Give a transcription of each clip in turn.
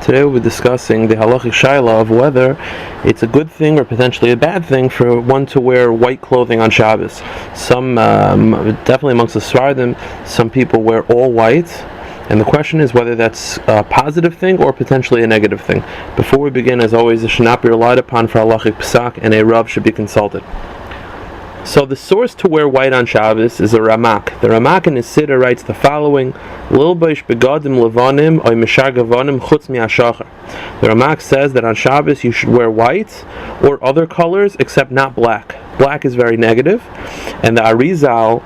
Today we'll be discussing the halachic shaila of whether it's a good thing or potentially a bad thing for one to wear white clothing on Shabbos. Some, definitely amongst the Sfardim, some people wear all white, and the question is whether that's a positive thing or potentially a negative thing. Before we begin, as always, it should not be relied upon for halachic psak, and a Rav should be consulted. So the source to wear white on Shabbos is a Ramak. The Ramak in his Siddur writes the following: Lil beish begadim levanim oy mishar gavanim chutz mi'ashachar. The Ramak says that on Shabbos you should wear white or other colors except not black. Black is very negative. And the Arizal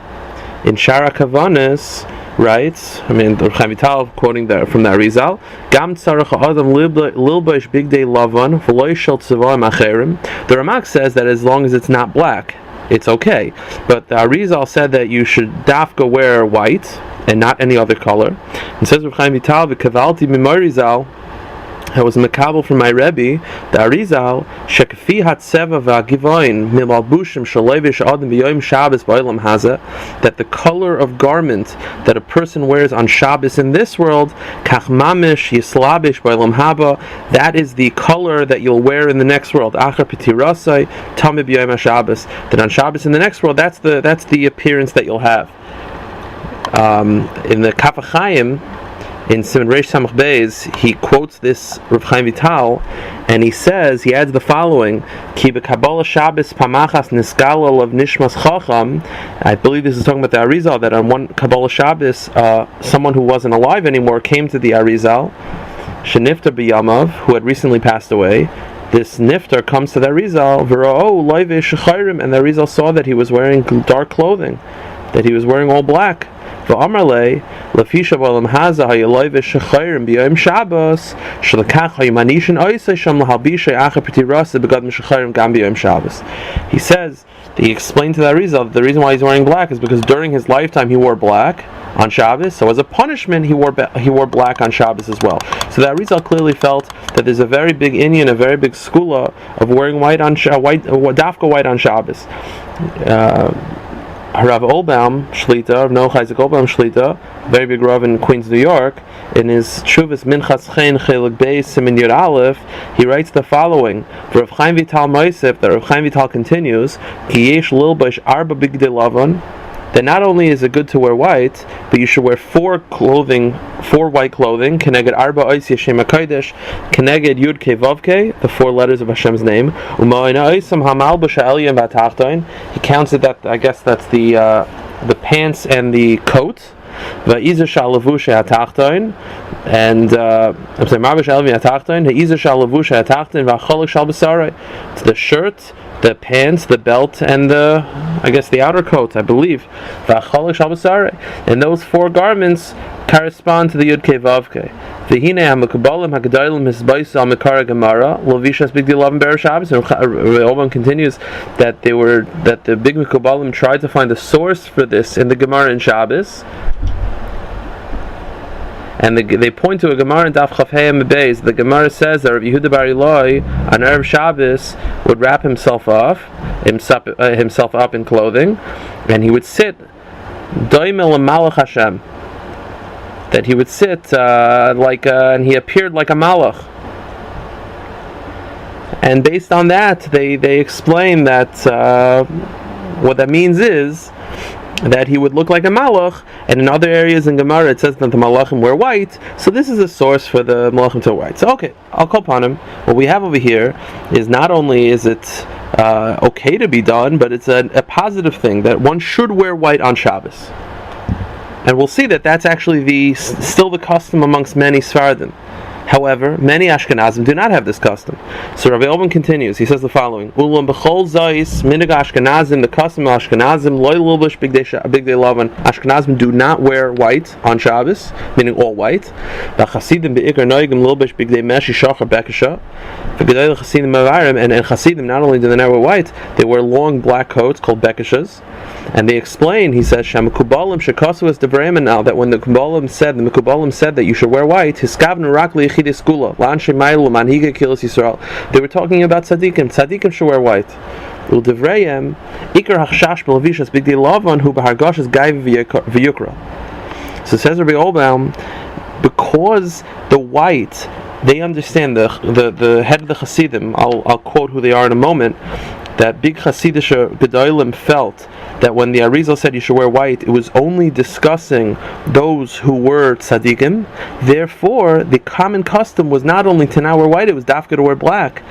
in Shara Kavanis writes, the Chaim Vital quoting from the Arizal, Gam tzarech ha'adam lil beish bigdei lavan v'lo shel tzava'im acherim. The Ramak says that as long as it's not black, it's okay. But the Arizal said that you should dafka wear white and not any other color. It says Rav Chaim Vital, v'kavalti mimorizal, I was makabel from my Rebbe, the Arizal, shekfi hatzeva v'agivoin milalbushim shalevish adam v'yoyim Shabbos ba'olam haza, that the color of garment that a person wears on Shabbos in this world, kach mamish yislabish ba'olam haba, that is the color that you'll wear in the next world. Achar pitirasai tamid b'yoyim Shabbos, that on Shabbos in the next world, that's the appearance that you'll have. In the Kaf HaChaim, in Siman Reish Samach Beis, he quotes this Rav Chaim Vital, and he says, he adds the following: Ki b'Kabbalah Shabbos pamachas niskala of nishmas chacham. I believe this is talking about the Arizal, that on one Kabbalah Shabbos, someone who wasn't alive anymore came to the Arizal, sheniftar b'yamav, who had recently passed away. This niftar comes to the Arizal, v'ra'o loivish chayrim, and the Arizal saw that he was wearing dark clothing, that he was wearing all black. V'amarle lafisha b'olam haza hayaloivish shechayrim b'yom Shabbos shalakach haymanishin oisay sham lahalbishay acha p'tirasa b'gadm shechayrim gam b'yom Shabbos. He says, he explained to the Arizal that the reason why he's wearing black is because during his lifetime he wore black on Shabbos, so as a punishment he wore black on Shabbos as well. So the Arizal clearly felt that there's a very big inyan, a very big skula of wearing white on dafka white on Shabbos. Rav Olbaum Shlita, Rav Noach Isaac Olbaum Shlita, very big Rav in Queens, New York, in his Shuvas Minchas Chen Chelik Beis Siman Yud Aleph, he writes the following: Rav Chaim Vital Moisef, that Rav Chaim Vital continues, Ki yesh lil baish arba bigdei lavan, that not only is it good to wear white, but you should wear four white clothing, keneged arba ois yeshem HaKodesh, keneged yud ke vav ke, the four letters of Hashem's name, u'ma'ina oisam hamal b'sha'eliyim v'atachtoin, he counts it that, I guess that's the pants and the coat, v'izah sha'lavusha atachtoin, and I'm sorry, marba sha'eliyim atachtoin, ha'izah sha'lavusha atachtoin, v'acholik shal b'sarai, it's the shirt, the pants, the belt, and the outer coat, I believe. And those four garments correspond to the Yud Kei Vav Kei. V'hine ha'mekabalim ha'gedalim hisbaisa ha'mekara gemara lovishas big dilavim ber Shabbos. And Oban continues that the big mekabalim tried to find a source for this in the Gemara in Shabbos. And they point to a Gemara in Daf Chaf Hei Beis. The Gemara says that Rabbi Yehuda Bar Ilai on Erev Shabbos would wrap himself up in clothing, and he would sit Doimel Malach Hashem. That he would sit and he appeared like a malach. And based on that, they explain that what that means is that he would look like a malach, and in other areas in Gemara it says that the malachim wear white, so this is a source for the malachim to wear white. So okay, I'll call upon him. What we have over here is not only is it okay to be done, but it's a positive thing that one should wear white on Shabbos. And we'll see that that's actually still the custom amongst many Sfardim. However, many Ashkenazim do not have this custom. So Rabbi Olban continues. He says the following: Ulam b'chol zayis minig Ashkenazim, the custom of Ashkenazim loy lilbush bigdei lavan. Ashkenazim do not wear white on Shabbos, meaning all white. Chasidim beikar noigim lilbush bigdei meshi shachar bekasha. And Chasidim not only do they not wear white, they wear long black coats called bekashas. And they explain, he says, Shamakubalim shekasu es devreim, now that when the Mekubalim said that you should wear white, hiskavnu rak liyichidis gula, lan shemaylu manhiga kilos Yisrael. They were talking about tzaddikim. Tzaddikim should wear white. Ul devreim ikar hachshash b'lavishas bigdei lavan hu b'hargashas gai v'yukra. So says Rabbi Olbaum, because the white they understand, the head of the Hasidim, I'll quote who they are in a moment, that big Hasidish Gedolim felt that when the Arizal said you should wear white, it was only discussing those who were tzaddikim. Therefore, the common custom was not only to not wear white, it was dafka to wear black,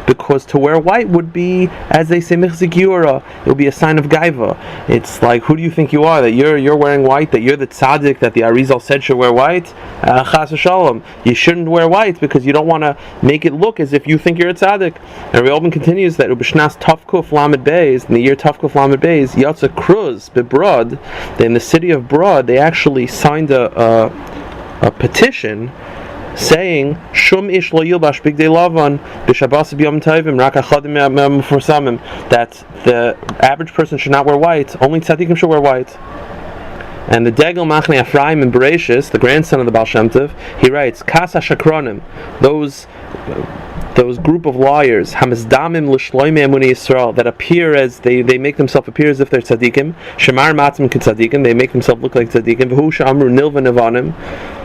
because to wear white would be, as they say, michzik yura. It would be a sign of gaiva. It's like, who do you think you are? That you're wearing white? That you're the tzaddik that the Arizal said should wear white? Chas v'shalom. You shouldn't wear white because you don't want to make it look as if you think you're a tzaddik. And Rebbe continues that Ubishnas Tavkuf Lamed Beis, in the year Tavkuf Lamed Beis, Yatsa Cruz Bebrod, in the city of Brod, they actually signed a petition saying Shum Ish Lo Yilbash Bigdei Lavan B'Shabbos B'Yom Tovim Rak Achadim Me'Mefursamim, that the average person should not wear white, only tzaddikim should wear white. And the Degel Machne Ephraim in Bereshis, the grandson of the Baal Shem Tov, he writes, Kasa Shakronim, those group of liars, Hamazdamim L'Shloime Emuni Yisrael, that appear as, they make themselves appear as if they're tzaddikim, Shemar Matzim K'tzaddikim, they make themselves look like tzaddikim, V'hu Sh'amru Nilva Nevanim,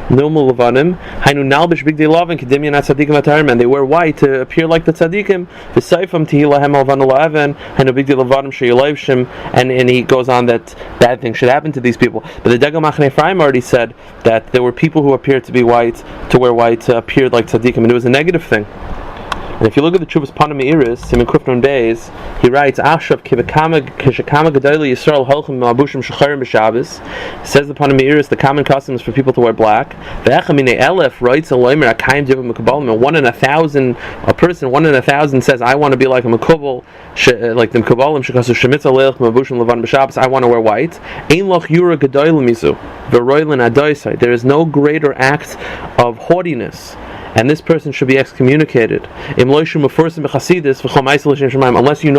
Nilma Levanim, Hainu Nalbish Bigdei Lavin, Kedimyan Tzaddikim Atarim, and they wear white to appear like the tzaddikim, V'Seifam Tehilahem Alvan Alaven, Hainu Bigdei Levanim Sheyilayvshim, and he goes on that bad things should happen to these people. But the Degel Machne Ephraim already said that there were people who appeared to be white, to wear white, to appear like tzaddikim, and it was a negative thing. And if you look at the Chuvas Panam Iris, Siman Kufnon Beis, he writes, Ashav Kishakama Gedali Yisrael Helchim Ma'abushim Shecharim B'Shabbos. Says the Panam Iris, the common custom is for people to wear black. Ve'echamine Elef writes a loimer Akayim Divam Mekubalim, and 1 in 1,000, a person 1 in 1,000 says, I want to be like a Mekubal, like the Mekubalim Shekasu Shemitza Leilch Ma'abushim Levan B'Shabbos. I want to wear white. Ein Loch Yura Gedolim Mizu V'Roilin Adoisai. There is no greater act of haughtiness, and this person should be excommunicated. Unless you know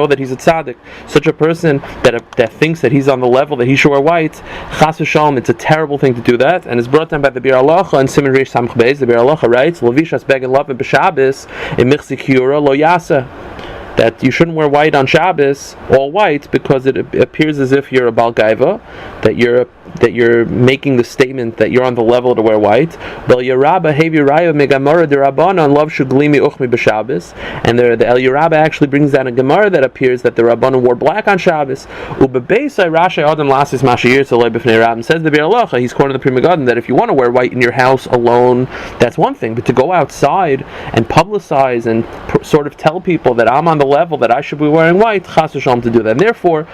that he's a tzaddik. Such a person that thinks that he's on the level that he should wear white, chas v'shalom, it's a terrible thing to do that, and it's brought down by the Bir Halacha and Siman Reish Samach Beis. The Bir Halacha writes, Levishas begin lavin b'Shabbos in michzik yura lo yasa, that you shouldn't wear white on Shabbos, all white, because it appears as if you're a Baal Gaiva, that you're making the statement that you're on the level to wear white. And the El Yerabba actually brings down a Gemara that appears that the Rabbanon wore black on Shabbos. Says the Bir Halacha, he's quoting the Pri Megadim, that if you want to wear white in your house alone, that's one thing, but to go outside and publicize and sort of tell people that I'm on the level that I should be wearing white, chas v'shalom, to do that. And therefore,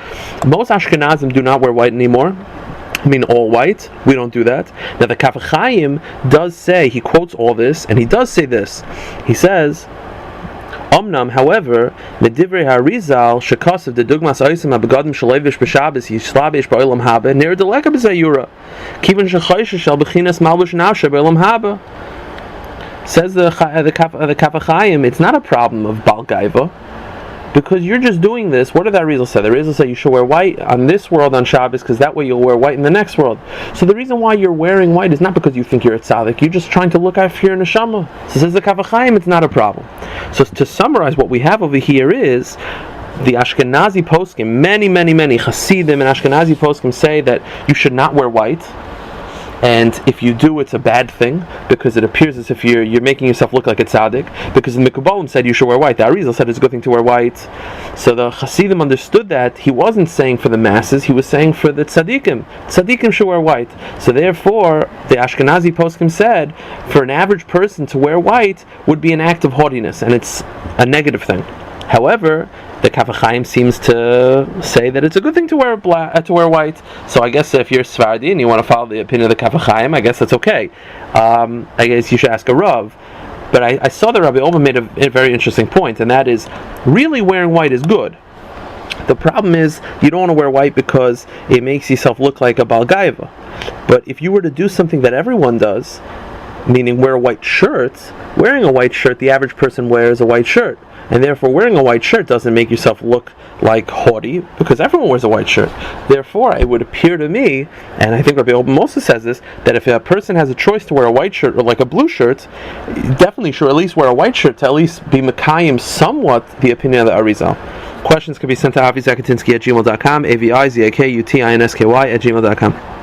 most Ashkenazim do not wear white anymore. I mean, all white. We don't do that. Now, the Kaf Chaim does say, he quotes all this, and he does say this. He says, Omnam, however, Medivrei Harizal shekasav the dugmas oisim habegadim shalevish b'Shabbos yishlabish ba'olam haba ner deleka b'zayura kivan shechayish shel b'chinas malbush nafshe ba'olam haba. Says the Kaf Chaim, it's not a problem of Baal Gaiva, because you're just doing this. What did that Arizal say? The Arizal said you should wear white on this world on Shabbos, because that way you'll wear white in the next world. So the reason why you're wearing white is not because you think you're a tzaddik. You're just trying to look after your neshama. So says the Kaf Chaim, it's not a problem. So to summarize, what we have over here is the Ashkenazi poskim. Many Hasidim and Ashkenazi poskim say that you should not wear white. And if you do, it's a bad thing, because it appears as if you're making yourself look like a tzaddik. Because the Mekubalim said you should wear white. The Arizal said it's a good thing to wear white. So the Hasidim understood that he wasn't saying for the masses, he was saying for the tzaddikim. Tzaddikim should wear white. So therefore, the Ashkenazi poskim said, for an average person to wear white would be an act of haughtiness, and it's a negative thing. However, the Kaf Chaim seems to say that it's a good thing to wear white. So I guess if you're Sephardi and you want to follow the opinion of the Kaf Chaim, I guess that's okay. I guess you should ask a Rav. But I saw that Rabbi Omer made a very interesting point, and that is, really wearing white is good. The problem is, you don't want to wear white because it makes yourself look like a Baal Gaiva. But if you were to do something that everyone does, meaning wear a white shirt, wearing a white shirt, the average person wears a white shirt. And therefore, wearing a white shirt doesn't make yourself look like haughty, because everyone wears a white shirt. Therefore, it would appear to me, and I think Rabbi Oben Moshe says this, that if a person has a choice to wear a white shirt or like a blue shirt, definitely should at least wear a white shirt to at least be Mekayim somewhat the opinion of the Arizal. Questions can be sent to avizakatinsky@gmail.com, avizakutinsky@gmail.com.